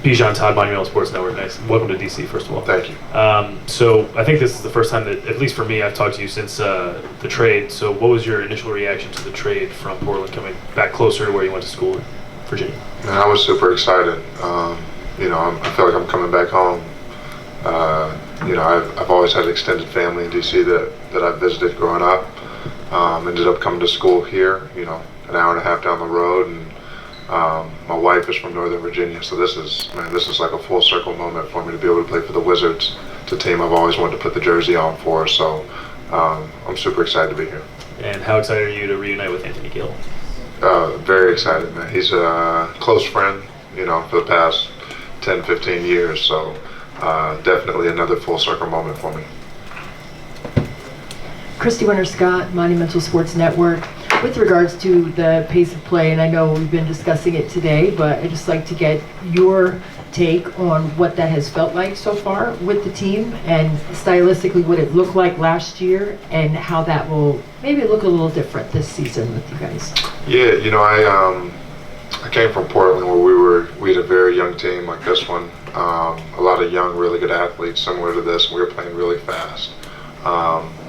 Bijan Todd, Monumental Sports Network. Nice. Welcome to DC, first of all. Thank you. So I think this is the first time that, at least for me, I've talked to you since the trade. So what was your initial reaction to the trade from Portland coming back closer to where you went to school in Virginia? Man, I was super excited. I feel like I'm coming back home. I've always had extended family in DC that I visited growing up. Ended up coming to school here, an hour and a half down the road, and my wife is from Northern Virginia, so this is like a full circle moment for me to be able to play for the Wizards. It's a team I've always wanted to put the jersey on for, so I'm super excited to be here. And how excited are you to reunite with Anthony Gill? Very excited, man. He's a close friend, for the past 10, 15 years, so definitely another full circle moment for me. Christy Winter-Scott, Monumental Sports Network. With regards to the pace of play, and I know we've been discussing it today, but I'd just like to get your take on what that has felt like so far with the team, and stylistically what it looked like last year, and how that will maybe look a little different this season with you guys. Yeah, I came from Portland where we had a very young team like this one, a lot of young, really good athletes similar to this, and we were playing really fast.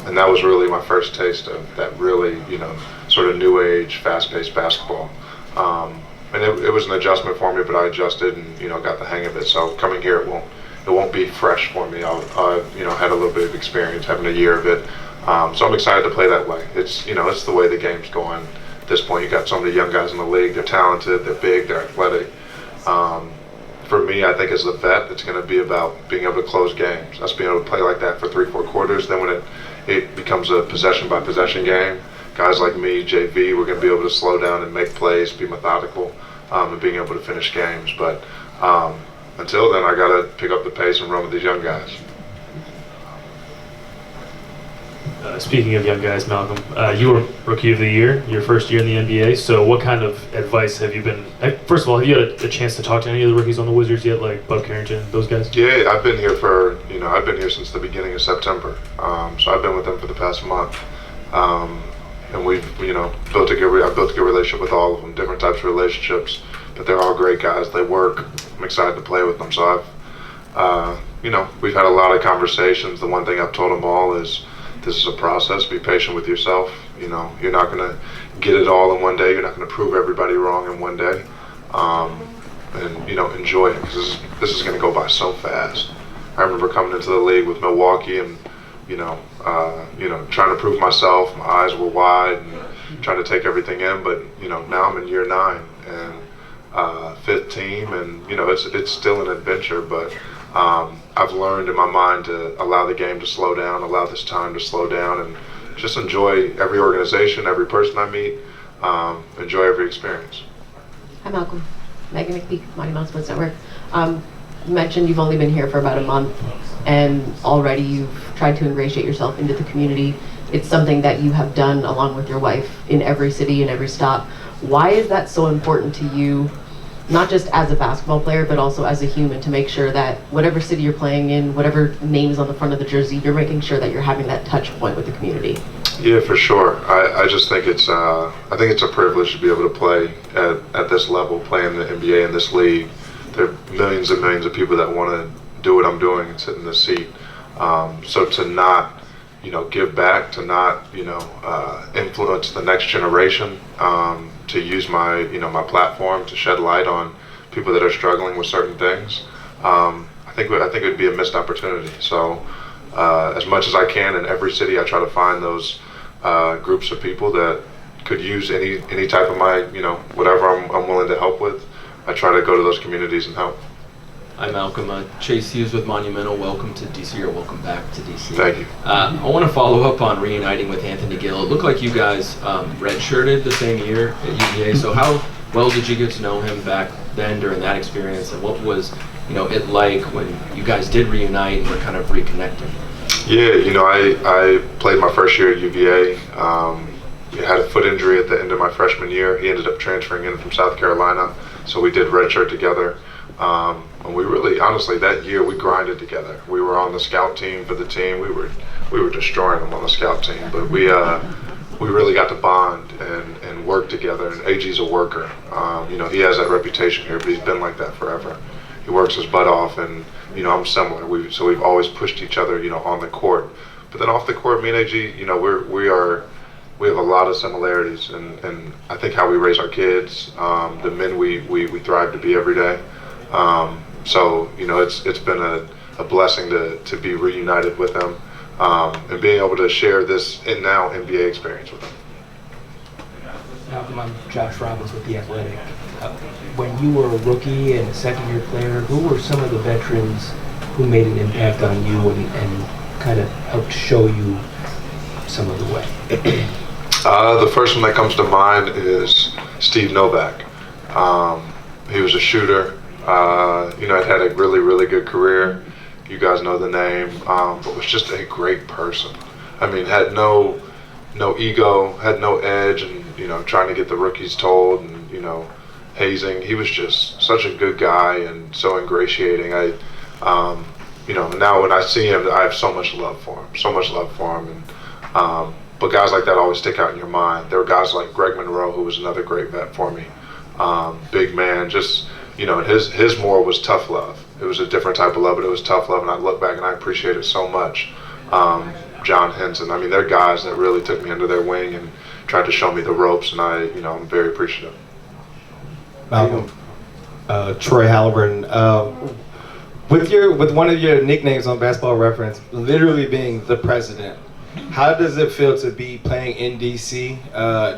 And that was really my first taste of that really, sort of new age, fast-paced basketball. And it was an adjustment for me, but I adjusted and, got the hang of it. So coming here, it won't be fresh for me. I've had a little bit of experience having a year of it. So I'm excited to play that way. It's the way the game's going at this point. You got so many young guys in the league. They're talented, they're big, they're athletic. For me, I think as the vet, it's going to be about being able to close games. Us being able to play like that for 3-4 quarters. Then when it becomes a possession-by-possession game, guys like me, JV, we're going to be able to slow down and make plays, be methodical, and being able to finish games. But until then, I got to pick up the pace and run with these young guys. Speaking of young guys, Malcolm, you were Rookie of the Year, your first year in the NBA. So what kind of advice have you been, first of all, have you had a chance to talk to any of the rookies on the Wizards yet, like Bub Carrington, those guys? Yeah, I've been here I've been here since the beginning of September. So I've been with them for the past month. And we've, built a good relationship with all of them, different types of relationships, but they're all great guys. They work. I'm excited to play with them. So we've had a lot of conversations. The one thing I've told them all is, this is a process. Be patient with yourself. You're not going to get it all in one day. You're not going to prove everybody wrong in one day. And enjoy it, because this is going to go by so fast. I remember coming into the league with Milwaukee and trying to prove myself. My eyes were wide and trying to take everything in. But now I'm in year 9 and 5th team, and it's still an adventure. But I've learned in my mind to allow the game to slow down, allow this time to slow down, and just enjoy every organization, every person I meet, enjoy every experience. Hi, Malcolm. Megan McPeak, Monumental Sports Network. You mentioned you've only been here for about a month, and already you've tried to ingratiate yourself into the community. It's something that you have done along with your wife in every city and every stop. Why is that so important to you, not just as a basketball player, but also as a human, to make sure that whatever city you're playing in, whatever name is on the front of the jersey, you're making sure that you're having that touch point with the community? Yeah, for sure. I just think it's a privilege to be able to play at this level, play in the NBA in this league. There are millions and millions of people that want to do what I'm doing and sit in this seat. So to not, give back, to not, influence the next generation, to use my, my platform to shed light on people that are struggling with certain things. I think it would be a missed opportunity. So as much as I can in every city, I try to find those groups of people that could use any type of my, whatever I'm willing to help with. I try to go to those communities and help. Hi, Malcolm. Chase Hughes with Monumental. Welcome to DC, or welcome back to DC. Thank you. I want to follow up on reuniting with Anthony Gill. It looked like you guys redshirted the same year at UVA. So how well did you get to know him back then during that experience, and what was it like when you guys did reunite and were kind of reconnecting? Yeah, I played my first year at UVA. I had a foot injury at the end of my freshman year. He ended up transferring in from South Carolina, so we did redshirt together. And we really, honestly, that year we grinded together. We were on the scout team for the team. We were destroying them on the scout team, but we really got to bond and work together. And AG's a worker. He has that reputation here, but he's been like that forever. he works his butt off, and I'm similar. We've always pushed each other, on the court. But then off the court, me and AG, we have a lot of similarities, and I think how we raise our kids, the men we thrive to be every day. So it's been a blessing to be reunited with them, and being able to share this now NBA experience with them. Malcolm, I'm Josh Robbins with The Athletic. When you were a rookie and a second-year player, who were some of the veterans who made an impact on you and kind of helped show you some of the way? The first one that comes to mind is Steve Novak. He was a shooter. Had a really, really good career. You guys know the name, but was just a great person. I mean, had no ego, had no edge, and trying to get the rookies told, and hazing. He was just such a good guy and so ingratiating. Now when I see him, I have so much love for him. And but guys like that always stick out in your mind. There were guys like Greg Monroe, who was another great vet for me. Big man, just his more was tough love. It was a different type of love, but it was tough love, and I look back and I appreciate it so much. John Henson. I mean, they're guys that really took me under their wing and tried to show me the ropes, and I'm very appreciative. Malcolm, Troy Halliburton. With one of your nicknames on Basketball Reference, literally being the president, how does it feel to be playing in DC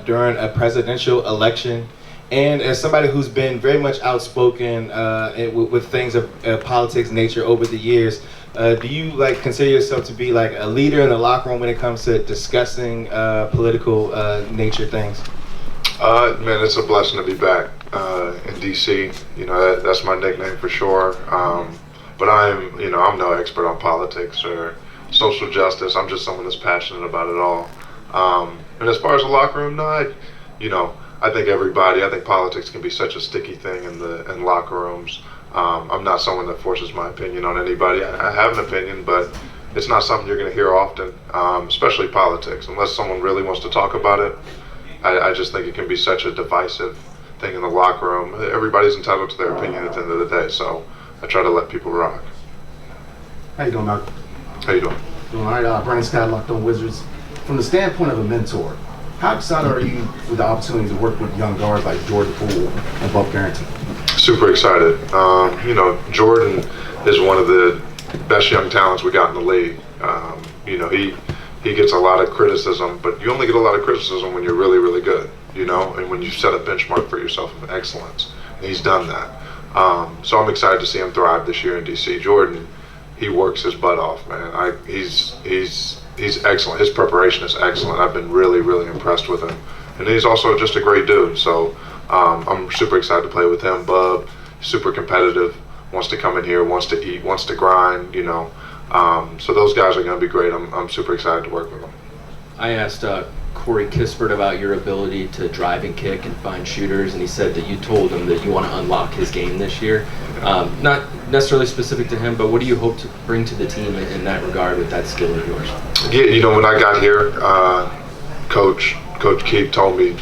during a presidential election? And as somebody who's been very much outspoken with things of politics nature over the years, do you consider yourself to be a leader in the locker room when it comes to discussing political nature things? Man, it's a blessing to be back in DC. That's my nickname for sure. But I'm no expert on politics or social justice. I'm just someone that's passionate about it all. And as far as the locker room, I think politics can be such a sticky thing in locker rooms. I'm not someone that forces my opinion on anybody. I have an opinion, but it's not something you're going to hear often, especially politics, unless someone really wants to talk about it. I just think it can be such a divisive thing in the locker room. Everybody's entitled to their opinion at the end of the day, so I try to let people rock. How you doing, Malcolm? How you doing? Doing all right. Brandon Scott, Locked On Wizards. From the standpoint of a mentor, how excited are you with the opportunity to work with young guards like Jordan Poole and Bob Carrington? Super excited. Jordan is one of the best young talents we got in the league. He gets a lot of criticism, but you only get a lot of criticism when you're really, really good, and when you set a benchmark for yourself of excellence. And he's done that. So I'm excited to see him thrive this year in DC. Jordan, he works his butt off, man. He's excellent. His preparation is excellent. I've been really, really impressed with him. And he's also just a great dude. So I'm super excited to play with him. Bub, super competitive, wants to come in here, wants to eat, wants to grind, So those guys are going to be great. I'm super excited to work with them. I asked Corey Kispert about your ability to drive and kick and find shooters, and he said that you told him that you want to unlock his game this year. Not necessarily specific to him, but what do you hope to bring to the team in that regard with that skill of yours? Yeah, when I got here, Coach Keith told me,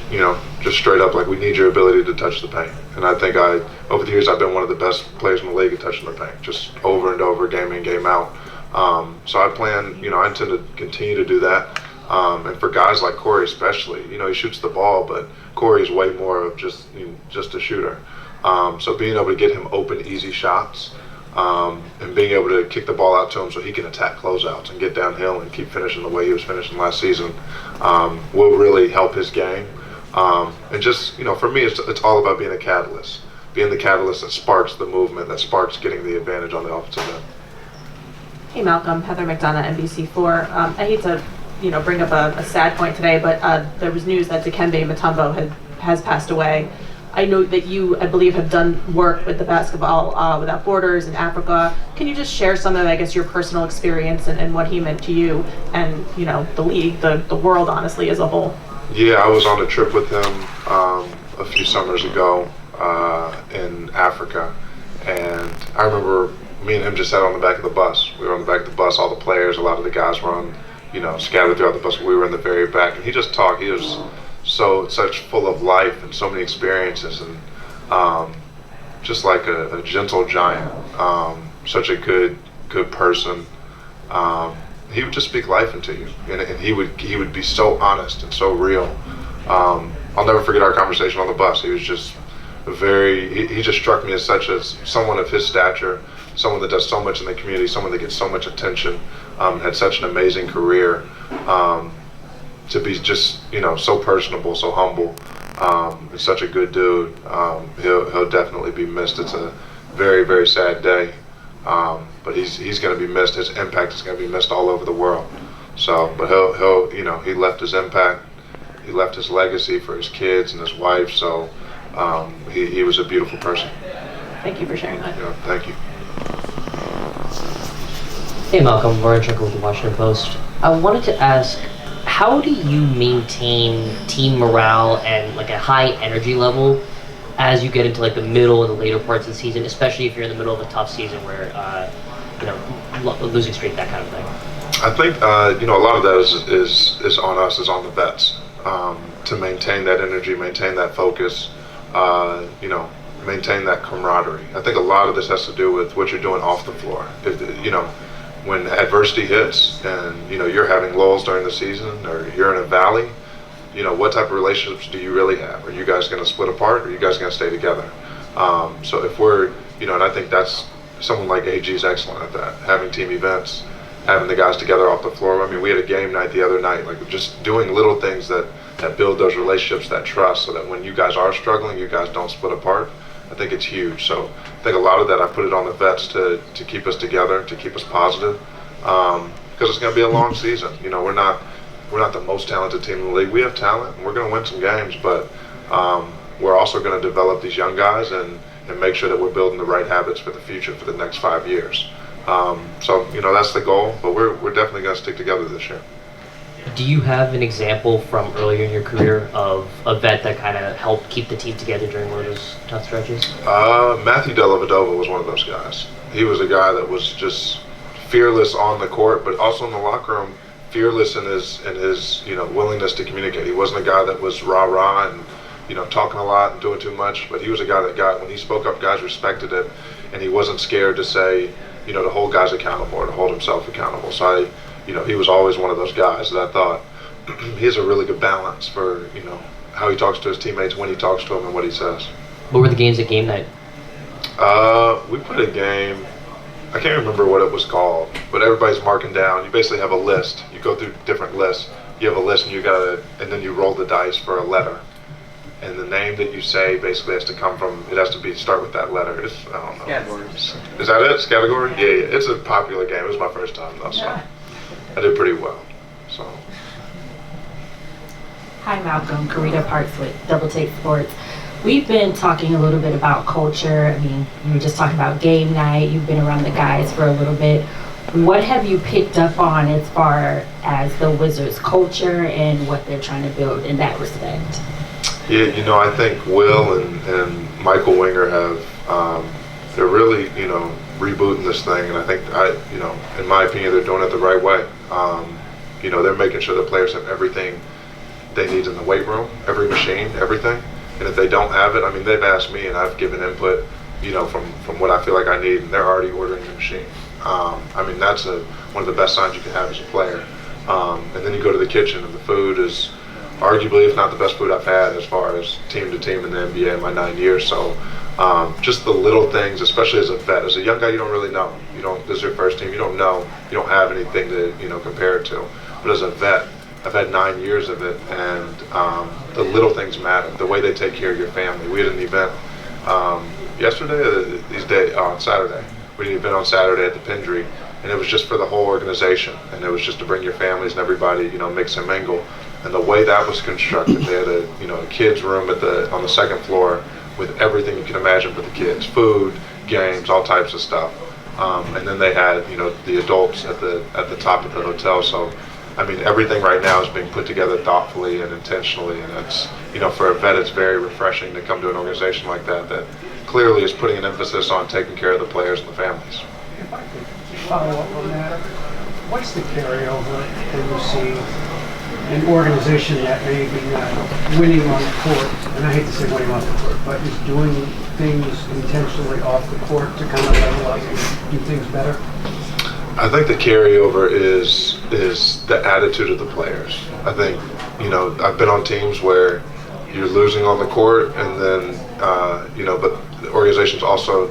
just straight up, we need your ability to touch the paint. And I think over the years, I've been one of the best players in the league at touching the paint, just over and over, game in, game out. So I plan, I intend to continue to do that. And for guys like Corey especially, he shoots the ball, but Corey is way more of just a shooter. So being able to get him open, easy shots, and being able to kick the ball out to him so he can attack closeouts and get downhill and keep finishing the way he was finishing last season will really help his game. And just, for me, it's all about being a catalyst. Being the catalyst that sparks the movement, that sparks getting the advantage on the offensive end. Hey Malcolm, Heather McDonough, NBC4. I hate to bring up a sad point today, but there was news that Dikembe Mutombo has passed away. I know that you, I believe, have done work with the Basketball Without Borders in Africa. Can you just share some of, your personal experience and what he meant to you and, the league, the world, honestly, as a whole? Yeah, I was on a trip with him a few summers ago in Africa, and I remember me and him just sat on the back of the bus. We were on the back of the bus, all the players, a lot of the guys were on, scattered throughout the bus. We were in the very back, and he just talked. He was such full of life and so many experiences, and just like a gentle giant, such a good person. He would just speak life into you, and he would be so honest and so real. I'll never forget our conversation on the bus. He was just he just struck me as someone of his stature, someone that does so much in the community, someone that gets so much attention, had such an amazing career, to be just, so personable, so humble, and such a good dude. He'll definitely be missed. It's a very, very sad day, but he's going to be missed. His impact is going to be missed all over the world. So, but he left his impact, he left his legacy for his kids and his wife. So, he was a beautiful person. Thank you for sharing that. Yeah, thank you. Hey Malcolm, Lauren Trinkle with the Washington Post. I wanted to ask, how do you maintain team morale and like a high energy level as you get into like the middle and the later parts of the season, especially if you're in the middle of a tough season where, losing streak, that kind of thing? I think, a lot of that is on us, is on the vets, to maintain that energy, maintain that focus, maintain that camaraderie. I think a lot of this has to do with what you're doing off the floor. When adversity hits and, you're having lulls during the season, or you're in a valley, what type of relationships do you really have? Are you guys going to split apart, or are you guys going to stay together? So if we're, and I think that's, someone like AG is excellent at that, having team events, having the guys together off the floor. I mean, we had a game night the other night, like just doing little things that build those relationships, that trust, so that when you guys are struggling, you guys don't split apart. I think it's huge. So I think a lot of that, I put it on the vets to keep us together, to keep us positive, because it's going to be a long season. We're not the most talented team in the league. We have talent, and we're going to win some games, but we're also going to develop these young guys and make sure that we're building the right habits for the future, for the next 5 years. So that's the goal, but we're definitely going to stick together this year. Do you have an example from earlier in your career of a vet that kind of helped keep the team together during one of those tough stretches? Matthew Dellavedova was one of those guys. He was a guy that was just fearless on the court, but also in the locker room, fearless in his willingness to communicate. He wasn't a guy that was rah-rah and talking a lot and doing too much, but he was a guy that when he spoke up, guys respected it, and he wasn't scared to say, to hold guys accountable or to hold himself accountable. So he was always one of those guys that I thought he has a really good balance for, how he talks to his teammates, when he talks to them, and what he says. What were the games at game night? We played a game, I can't remember what it was called, but everybody's marking down. You basically have a list. You go through different lists. You have a list, and then you roll the dice for a letter. And the name that you say basically has to start with that letter. I don't know. Categories. Is that it? It's category? Yeah. It's a popular game. It was my first time though, so I did pretty well. So. Hi Malcolm, Karita Parks with Double Take Sports. We've been talking a little bit about culture. I mean, you were just talking about game night. You've been around the guys for a little bit. What have you picked up on as far as the Wizards' culture and what they're trying to build in that respect? Yeah, I think Will and Michael Winger have, they're really, rebooting this thing, and I think, in my opinion, they're doing it the right way. They're making sure the players have everything they need in the weight room, every machine, everything. And if they don't have it, they've asked me, and I've given input, from what I feel like I need, and they're already ordering the machine. That's one of the best signs you can have as a player. And then you go to the kitchen, and the food is arguably, if not the best food I've had as far as team to team in the NBA in my 9 years. So just the little things, especially as a vet. As a young guy, you don't really know. This is your first team. You don't know. You don't have anything to compare it to. But as a vet, I've had 9 years of it, and the little things matter. The way they take care of your family. We had an event yesterday, on Saturday. We had an event on Saturday at the Pendry, and it was just for the whole organization, and it was just to bring your families and everybody, mix and mingle. And the way that was constructed, they had a kids room on the second floor with everything you can imagine for the kids, food, games, all types of stuff. And then they had the adults at the top of the hotel. So everything right now is being put together thoughtfully and intentionally, and it's for a vet, it's very refreshing to come to an organization like that clearly is putting an emphasis on taking care of the players and the families. If I could follow up on that, what's the carryover that you see an organization that may be not winning on the court, and I hate to say winning off the court, but is doing things intentionally off the court to kind of level up and do things better? I think the carryover is the attitude of the players. I think, I've been on teams where you're losing on the court, and then but the organization's also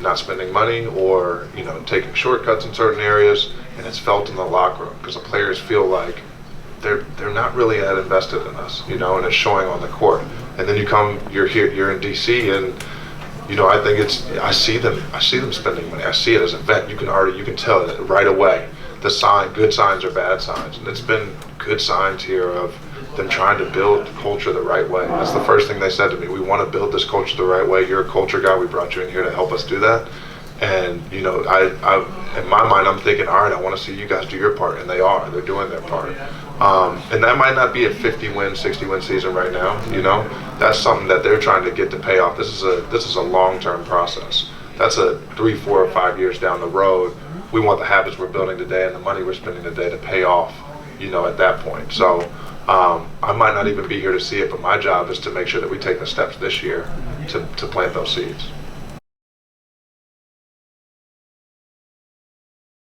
not spending money or taking shortcuts in certain areas, and it's felt in the locker room because the players feel like they're not really that invested in us, and it's showing on the court. And then you're in DC, and I think I see them spending money. I see it as a vet. You can tell it right away. Good signs or bad signs, and it's been good signs here of them trying to build culture the right way. That's the first thing they said to me. We want to build this culture the right way. You're a culture guy. We brought you in here to help us do that. And I in my mind, I'm thinking, all right, I want to see you guys do your part, and they are. They're doing their part. And that might not be a 50-win, 60-win season right now. That's something that they're trying to get to pay off. This is a long-term process. That's a 3, 4, or 5 years down the road. We want the habits we're building today and the money we're spending today to pay off. At that point. So I might not even be here to see it, but my job is to make sure that we take the steps this year to plant those seeds.